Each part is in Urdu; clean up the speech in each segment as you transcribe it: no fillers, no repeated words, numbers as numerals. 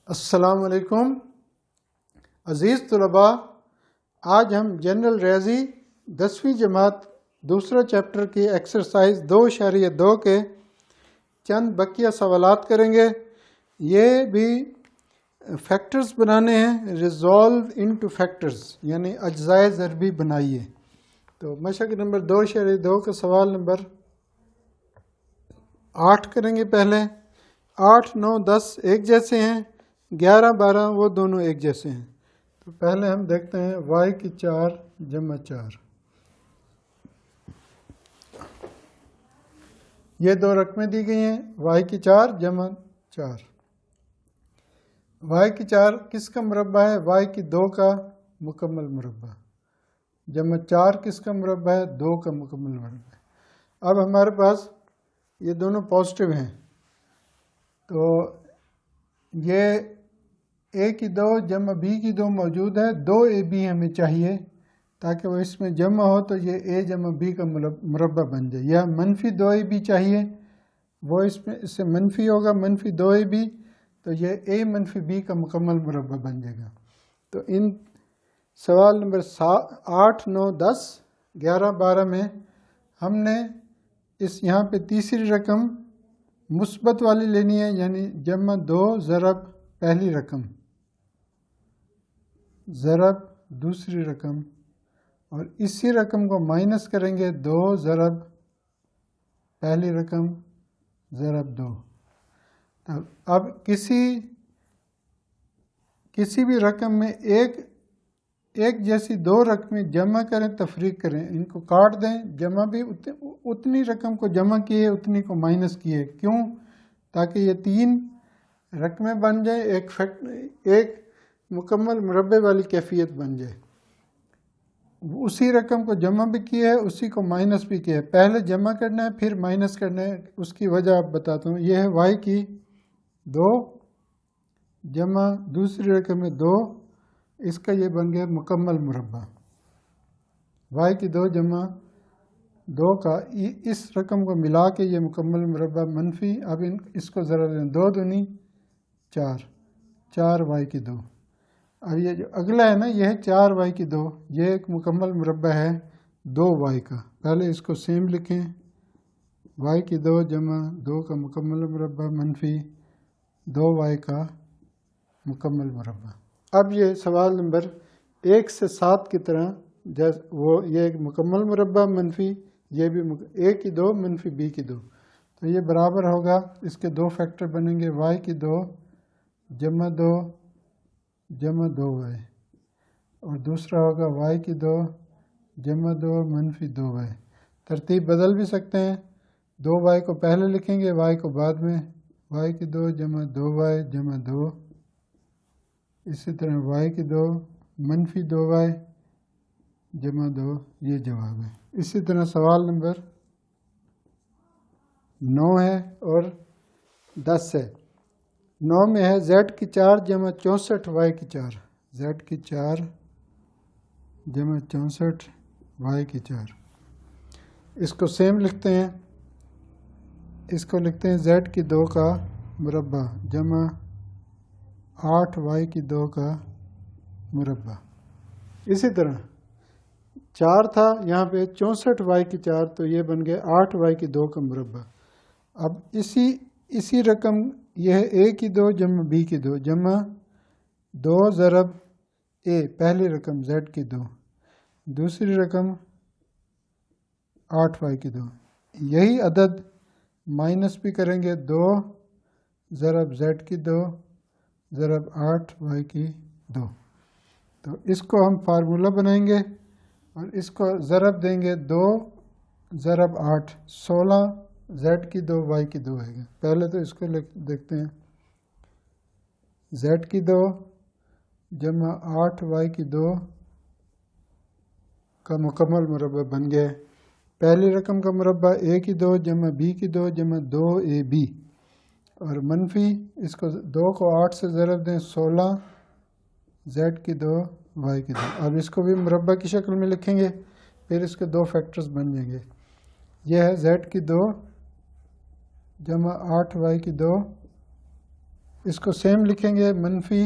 السلام علیکم عزیز طلباء، آج ہم جنرل ریاضی 10ویں جماعت دوسرا چیپٹر کی ایکسرسائز 2.2 کے چند بقیہ سوالات کریں گے۔ یہ بھی فیکٹرز بنانے ہیں، ریزولو انٹو فیکٹرز یعنی اجزائے ضربی بنائیے۔ تو مشق نمبر 2.2 کا سوال نمبر 8 کریں گے۔ پہلے 8، 9، 10 ایک جیسے ہیں، 11، 12 وہ دونوں ایک جیسے ہیں۔ تو پہلے ہم دیکھتے ہیں y کی 4 جمع 4۔ یہ دو رقمیں دی گئی ہیں، y کی 4 جمع 4۔ y کی 4 کس کا مربع ہے؟ y کی 2 کا مکمل مربع، جمع 4 کس کا مربع ہے؟ 2 کا مکمل مربع ہے۔ اب ہمارے پاس یہ دونوں پازیٹیو ہیں، تو یہ a کی 2 جمع b کی 2 موجود ہے، 2ab ہمیں چاہیے تاکہ وہ اس میں جمع ہو تو یہ a جمع b کا مربع بن جائے، یا منفی 2ab چاہیے، وہ اس سے منفی ہوگا، منفی 2ab، تو یہ a منفی b کا مکمل مربع بن جائے گا۔ تو ان سوال نمبر 8، 9، 10، 11، 12 میں ہم نے یہاں پہ تیسری رقم مثبت والی لینی ہے، یعنی جمع 2 ضرب پہلی رقم ضرب دوسری رقم، اور اسی رقم کو مائنس کریں گے 2 ضرب پہلی رقم ضرب 2۔ اب کسی بھی رقم میں ایک جیسی دو رقمیں جمع کریں، تفریق کریں، ان کو کاٹ دیں، جمع بھی اتنی رقم کو جمع کیے اتنی کو مائنس کیے، کیوں؟ تاکہ یہ 3 رقمیں بن جائیں، ایک مکمل مربع والی کیفیت بن جائے۔ اسی رقم کو جمع بھی کیا ہے، اسی کو مائنس بھی کیا ہے، پہلے جمع کرنا ہے پھر مائنس کرنا ہے۔ اس کی وجہ آپ بتاتا ہوں۔ یہ ہے y کی 2 جمع دوسری رقم ہے 2، اس کا یہ بن گیا مکمل مربع۔ y کی 2 جمع 2 کا اس رقم کو ملا کے یہ مکمل مربع منفی، اب اس کو ذرا دیں، 2 دونی 4، 4y کی 2۔ اب یہ جو اگلا ہے نا، یہ ہے 4y کی 2، یہ ایک مکمل مربع ہے 2y کا۔ پہلے اس کو سیم لکھیں، y کی 2 جمع 2 کا مکمل مربع منفی 2y کا مکمل مربع۔ اب یہ سوال نمبر 1 سے 7 کی طرح یہ ایک مکمل مربع منفی یہ بھی a کی 2 منفی b کی 2، تو یہ برابر ہوگا، اس کے 2 فیکٹر بنیں گے، y کی 2 جمع 2 جمع 2y، اور دوسرا ہوگا y کی 2 جمع 2 منفی 2y۔ ترتیب بدل بھی سکتے ہیں، 2y کو پہلے لکھیں گے، y کو بعد میں، y کی 2 جمع 2y جمع 2، اسی طرح y کی 2 منفی 2y جمع 2، یہ جواب ہے۔ اسی طرح سوال نمبر 9 ہے اور 10 ہے۔ 9 میں ہے z کی 4 جمع 64 y کی 4، z کی 4 جمع 64 y کی 4۔ اس کو سیم لکھتے ہیں، اس کو لکھتے ہیں z کی 2 کا مربع جمع 8y کی 2 کا مربع۔ اسی طرح 4 تھا یہاں پہ 64y کی 4، تو یہ بن گیا 8y کی 2 کا مربع۔ اب اسی رقم یہ ہے a کی 2 جمع b کی 2 جمع 2 ضرب a، پہلی رقم z کی 2، دوسری رقم 8y کی 2۔ یہی عدد مائنس بھی کریں گے، 2 ضرب z کی 2 ضرب 8y کی 2۔ تو اس کو ہم فارمولہ بنائیں گے اور اس کو ضرب دیں گے، 2 ضرب 8 16 z کی 2 y کی 2 ہے گا۔ پہلے تو اس کو دیکھتے ہیں، z کی 2 جمع 8y کی 2 کا مکمل مربع بن گیا۔ پہلی رقم کا مربع a کی 2 جمع b کی 2 جمع 2ab، اور منفی اس کو 2 کو 8 سے ضرب دیں، 16 z کی 2 y کی 2۔ اب اس کو بھی مربع کی شکل میں لکھیں گے، پھر اس کے 2 فیکٹرز بن جائیں گے۔ یہ ہے z کی 2 جمع 8y کی 2 اس کو سیم لکھیں گے منفی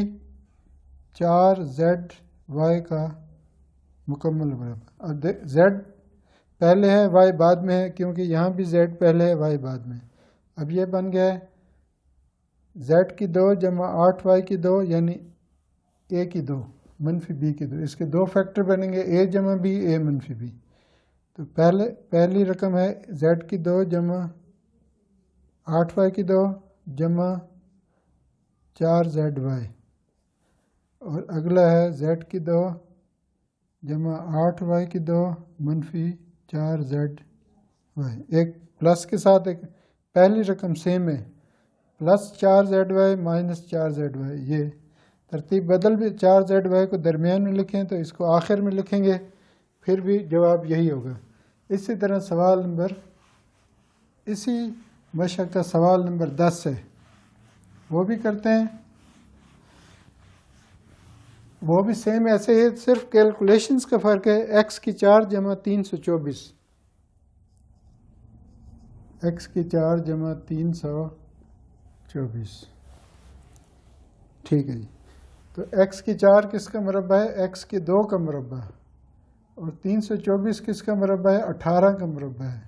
4ZY کا مکمل مربع. اب Z پہلے ہے Y بعد میں ہے کیونکہ یہاں بھی Z پہلے ہے Y بعد میں. اب یہ بن گیا ہے Z کی 2 جمع 8Y کی 2 یعنی A کی 2 منفی B کی 2. اس کے دو فیکٹر بنیں گے A جمع B A منفی B. تو پہلی رقم ہے Z کی 2 جمع 8Y کی 2 جمع 4ZY. اور اگلا ہے Z کی 2 جمع 8Y کی 2 منفی 4ZY. ایک پلس کے ساتھ ایک پہلی رقم سیم ہے پلس 4ZY مائنس 4ZY. یہ ترتیب بدل بھی 4ZY کو درمیان میں لکھیں تو اس کو آخر میں لکھیں گے پھر بھی جواب یہی ہوگا. اسی طرح سوال نمبر اسی مشق کا سوال نمبر 10 ہے وہ بھی کرتے ہیں. وہ بھی سیم ایسے ہی صرف کیلکولیشنز کا فرق ہے. x کی 4 جمع 324 x کی 4 جمع 324 ٹھیک ہے جی. تو x کی 4 کس کا مربع ہے x کی 2 کا مربع اور 324 کس کا مربع ہے 18 کا مربع ہے.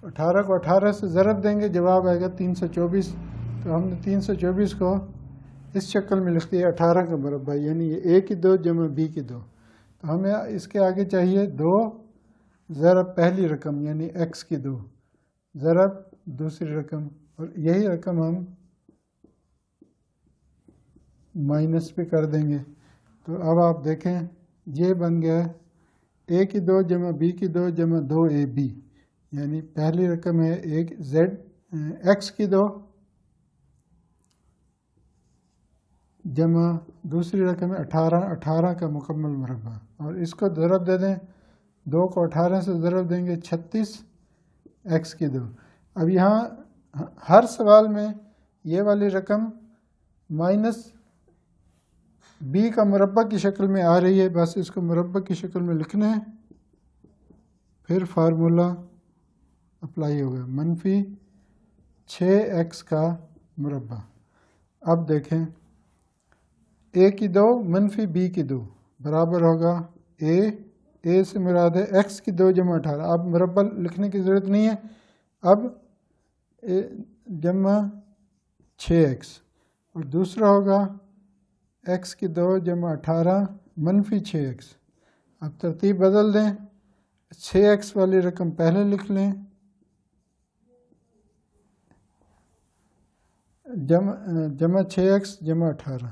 18 کو 18 سے ضرب دیں گے جواب آئے گا 324. تو ہم نے 324 کو اس شکل میں لکھ دیا 18 کا مربع یعنی یہ A کی 2 جمع B کی 2. تو ہمیں اس کے آگے چاہیے 2 ضرب پہلی رقم یعنی x کی 2 ضرب دوسری رقم اور یہی رقم ہم مائنس پہ کر دیں گے. تو اب آپ دیکھیں یہ بن گیا A کی 2 جمع B کی 2 جمع 2AB یعنی پہلی رقم ہے ایک x کی 2 جمع دوسری رقم ہے 18 کا مکمل مربع. اور اس کو ضرب دے دیں 2 کو 18 سے ضرب دیں گے 36 x کی 2. اب یہاں ہر سوال میں یہ والی رقم مائنس B کا مربع کی شکل میں آ رہی ہے. بس اس کو مربع کی شکل میں لکھنا ہے پھر فارمولا اپلائی ہوگا منفی 6x کا مربع. اب دیکھیں A کی 2 منفی B کی 2 برابر ہوگا A سے مراد ہے x کی 2 جمع 18. اب مربع لکھنے کی ضرورت نہیں ہے. اب جمع 6x اور دوسرا ہوگا x کی 2 جمع 18 منفی 6x. اب ترتیب بدل دیں 6x والی رقم پہلے لکھ لیں جمع 6x جمع 18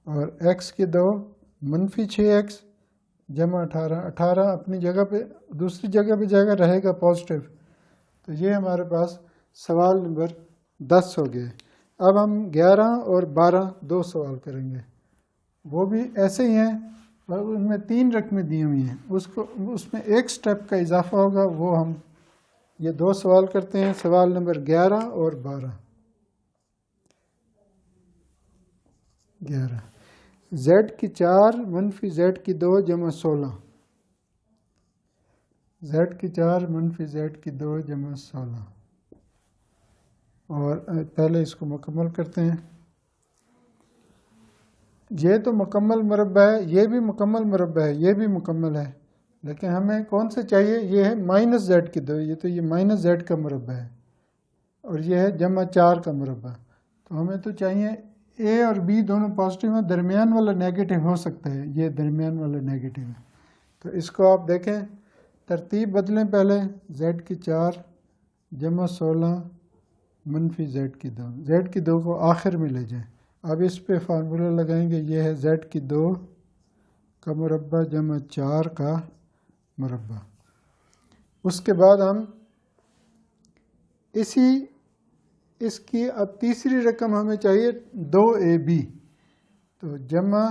اور x کی 2 منفی 6x جمع 18 اپنی جگہ پہ دوسری جگہ پہ جائے گا رہے گا پازیٹیو. تو یہ ہمارے پاس سوال نمبر 10 ہو گئے. اب ہم 11 اور 12 دو سوال کریں گے. وہ بھی ایسے ہی ہیں ان میں 3 رقمیں دی ہوئی ہیں. اس میں ایک سٹیپ کا اضافہ ہوگا وہ ہم یہ دو سوال کرتے ہیں. سوال نمبر 11 اور 12. 11 z کی 4 منفی z کی 2 جمع 16 z کی 4 منفی z کی 2 جمع 16. اور پہلے اس کو مکمل کرتے ہیں. یہ تو مکمل مربع ہے یہ بھی مکمل مربع ہے یہ بھی مکمل ہے لیکن ہمیں کون سے چاہیے یہ ہے مائنس زیڈ کی 2 یہ مائنس زیڈ کا مربع ہے اور یہ ہے جمع 4 کا مربع. تو ہمیں تو چاہیے اے اور بی دونوں پازیٹیو ہیں درمیان والا نیگیٹو ہو سکتا ہے یہ درمیان والا نیگیٹو ہے. تو اس کو آپ دیکھیں ترتیب بدلیں پہلے زیڈ کی 4 جمع 16 منفی زیڈ کی 2 زیڈ کی 2 کو آخر میں لے جائیں. اب اس پہ فارمولہ لگائیں گے یہ ہے زیڈ کی 2 کا مربع جمع 4 کا مربع. اس کے بعد ہم اس کی اب تیسری رقم ہمیں چاہیے 2AB. تو جمع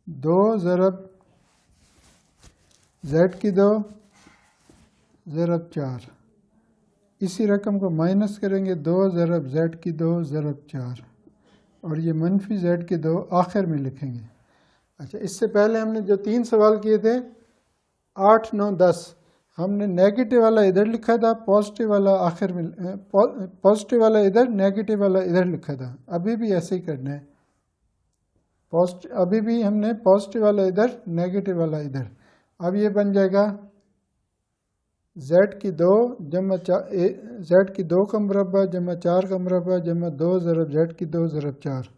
2 ضرب زیڈ کی 2 ضرب 4. اسی رقم کو مائنس کریں گے 2 ضرب زیڈ کی 2 ضرب 4 اور یہ منفی زیڈ کی 2 آخر میں لکھیں گے. اچھا اس سے پہلے ہم نے جو 3 سوال کیے تھے 8 9 10 ہم نے نیگیٹو والا ادھر لکھا تھا، پازیٹیو والا آخر میں، پازیٹیو والا ادھر، نیگیٹو والا ادھر لکھا تھا. ابھی بھی ایسے ہی کرنا ہے. ابھی بھی ہم نے پازیٹیو والا ادھر، نیگیٹو والا ادھر. اب یہ بن جائے گا زیڈ کی 2 جمع زیڈ کی 2 کا مربع جمع 4 کا مربع جمع 2 ضرب زیڈ کی 2 ضرب 4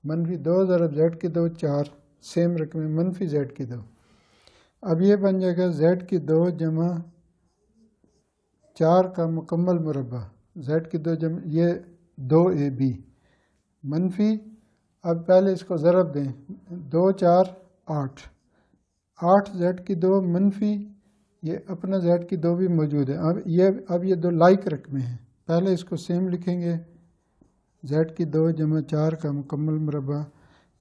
منفی 2 ضرب زیڈ کی 2 4 سیم رقم ہے منفی زیڈ کی 2. اب یہ بن جائے گا زیڈ کی 2 جمع 4 کا مکمل مربع، زیڈ کی 2 جمع یہ 2ab منفی، اب پہلے اس کو ضرب دیں، 2 4 8 8 زیڈ کی 2 منفی یہ اپنا زیڈ کی 2 بھی موجود ہے. اب یہ 2 لائک رقمیں ہیں، پہلے اس کو سیم لکھیں گے، زیڈ کی 2 جمع 4 کا مکمل مربع،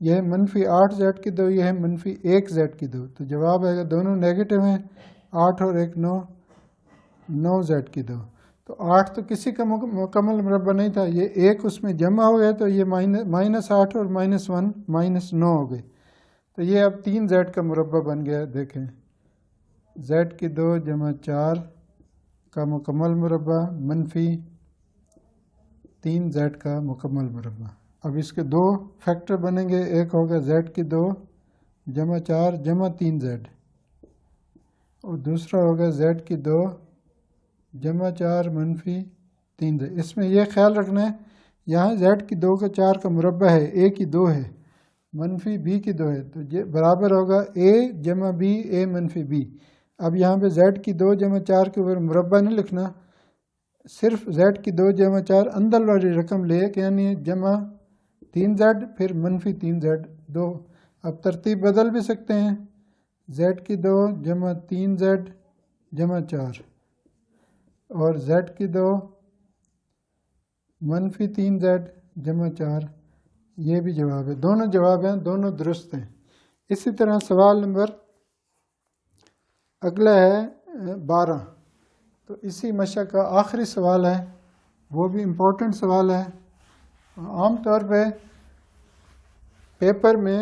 یہ ہے منفی 8 زیڈ کی 2، یہ ہے منفی 1 زیڈ کی 2. تو جواب آئے گا، دونوں نیگیٹو ہیں، 8 اور 1 9 9 زیڈ کی 2. تو 8 تو کسی کا مکمل مربع نہیں تھا، یہ 1 اس میں جمع ہو گیا تو یہ -8 اور -1 -9 ہو گئے. تو یہ اب 3 زیڈ کا مربع بن گیا. دیکھیں زیڈ کی 2 جمع 4 کا مکمل مربع منفی 3 زیڈ کا مکمل مربع. اب اس کے 2 فیکٹر بنیں گے، ایک ہوگا زیڈ کی 2 جمع 4 جمع 3 زیڈ، اور دوسرا ہوگا زیڈ کی 2 جمع 4 منفی 3 زیڈ. اس میں یہ خیال رکھنا ہے یہاں زیڈ کی 2 کا 4 کا مربع ہے، اے کی 2 ہے، منفی بی کی 2 ہے، تو یہ برابر ہوگا اے جمع بی، اے منفی بی. اب یہاں پہ زیڈ کی 2 جمع 4 کے اوپر مربع نہیں لکھنا، صرف زیڈ کی 2 جمع 4 اندر والی رقم لے کے یعنی جمع 3 زیڈ پھر منفی 3 زیڈ 2. اب ترتیب بدل بھی سکتے ہیں، زیڈ کی 2 جمع 3 زیڈ جمع 4 اور زیڈ کی 2 منفی 3 زیڈ جمع 4. یہ بھی جواب ہے، دونوں جواب ہیں، دونوں درست ہیں. اسی طرح سوال نمبر اگلا ہے 12. تو اسی مشق کا آخری سوال ہے، وہ بھی امپورٹنٹ سوال ہے. عام طور پہ پیپر میں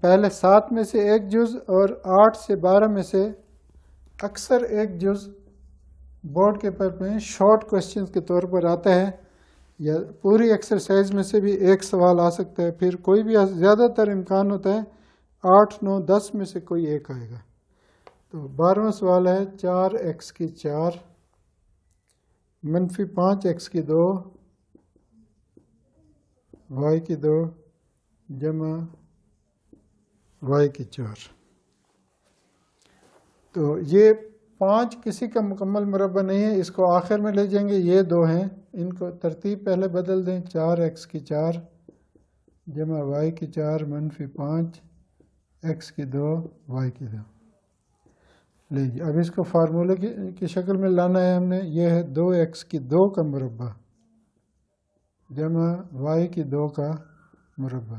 پہلے 7 میں سے ایک جز اور 8 سے 12 میں سے اکثر ایک جز بورڈ کے پیپر میں شارٹ کوسچنز کے طور پر آتا ہے، یا پوری ایکسرسائز میں سے بھی ایک سوال آ سکتا ہے، پھر کوئی بھی زیادہ تر امکان ہوتا ہے 8 9 10 میں سے کوئی ایک آئے گا. تو 12واں سوال ہے 4x کی 4 منفی 5x کی 2 y کی 2 جمع y کی 4. تو یہ 5 کسی کا مکمل مربع نہیں ہے، اس کو آخر میں لے جائیں گے. یہ 2 ہیں، ان کو ترتیب پہلے بدل دیں، 4x کی 4 جمع y کی 4 منفی 5 x کی 2 y کی 2. لے جی اب اس کو فارمولے کی شکل میں لانا ہے ہم نے. یہ ہے 2x کی 2 کا مربع جمع y کی 2 کا مربع.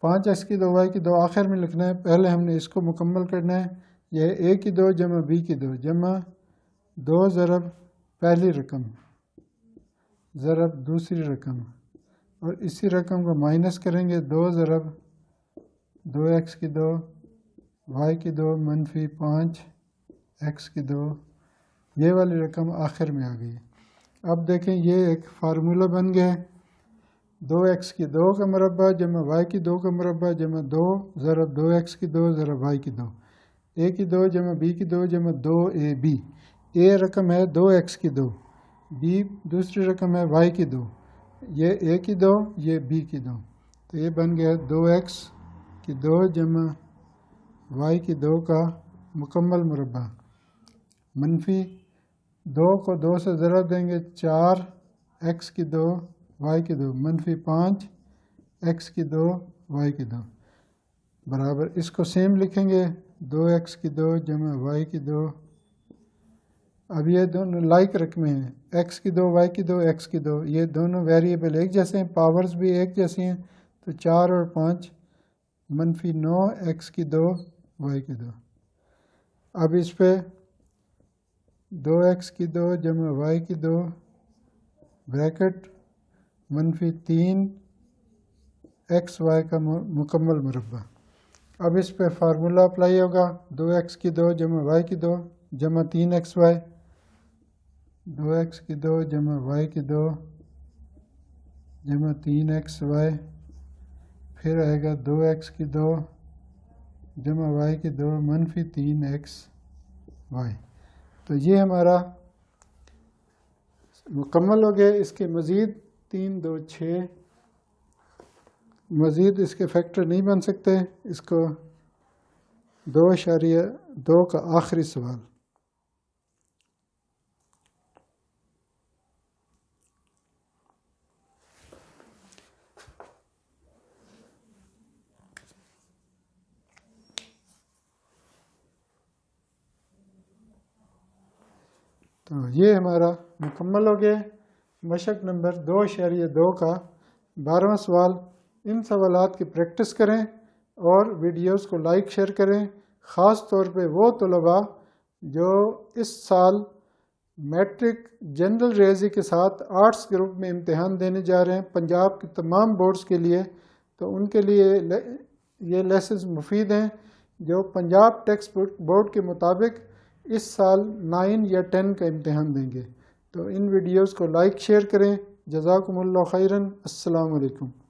5x کی 2 y کی 2 آخر میں لکھنا ہے، پہلے ہم نے اس کو مکمل کرنا ہے. یہ a کی 2 جمع b کی 2 جمع 2 ضرب پہلی رقم ضرب دوسری رقم، اور اسی رقم کو مائنس کریں گے، 2 ضرب 2x کی 2 y کی 2 منفی 5 x کی 2. یہ والی رقم آخر میں آ گئی. اب دیکھیں یہ ایک فارمولہ بن گیا ہے، 2x کی 2 کا مربع جمع y کی 2 کا مربع جمع 2 ضرب 2x کی 2 ضرب y کی 2، a کی 2 جمع b کی 2 جمع 2ab. a رقم ہے 2x کی 2، b دوسری رقم ہے y کی 2، یہ a کی 2 یہ b کی 2. تو یہ بن گیا 2x کی 2 جمع y کی 2 کا مکمل مربع منفی 2 کو 2 سے ضرب دیں گے، 4x کی 2 y کی 2 منفی 5 x کی 2 y کی 2 برابر. اس کو سیم لکھیں گے، 2x کی 2 جمع y کی 2. اب یہ دونوں لائک رقمیں ہیں، x کی 2 y کی 2 x کی 2، یہ دونوں ویریبل ایک جیسے ہیں، پاورز بھی ایک جیسی ہیں. تو 4 اور 5 منفی 9 x کی 2 y کی 2. اب اس پہ 2x کی 2 جمع y کی 2 بریکٹ منفی 3 ایکس وائی کا مکمل مربع. اب اس پہ فارمولہ اپلائی ہوگا، 2x کی 2 جمع y کی 2 جمع 3xy، 2x کی 2 جمع y کی 2 جمع 3xy، پھر آئے گا 2x کی 2 جمع y کی 2 منفی 3xy۔ تو یہ ہمارا مکمل ہو گیا۔ اس کے مزید 3 2 6 مزید اس کے فیکٹر نہیں بن سکتے۔ اس کو 2.2 کا آخری سوال۔ تو یہ ہمارا مکمل ہو گیا مشق نمبر 2.2 کا 12واں سوال۔ ان سوالات کی پریکٹس کریں اور ویڈیوز کو لائک شیئر کریں، خاص طور پہ وہ طلباء جو اس سال میٹرک جنرل ریاضی کے ساتھ آرٹس گروپ میں امتحان دینے جا رہے ہیں پنجاب کی تمام بورڈز کے لیے، تو ان کے لیے یہ لیسنز مفید ہیں جو پنجاب ٹیکسٹ بک بورڈ کے مطابق اس سال 9 یا 10 کا امتحان دیں گے۔ تو ان ویڈیوز کو لائک شیئر کریں۔ جزاکم اللہ خیراً۔ السلام علیکم۔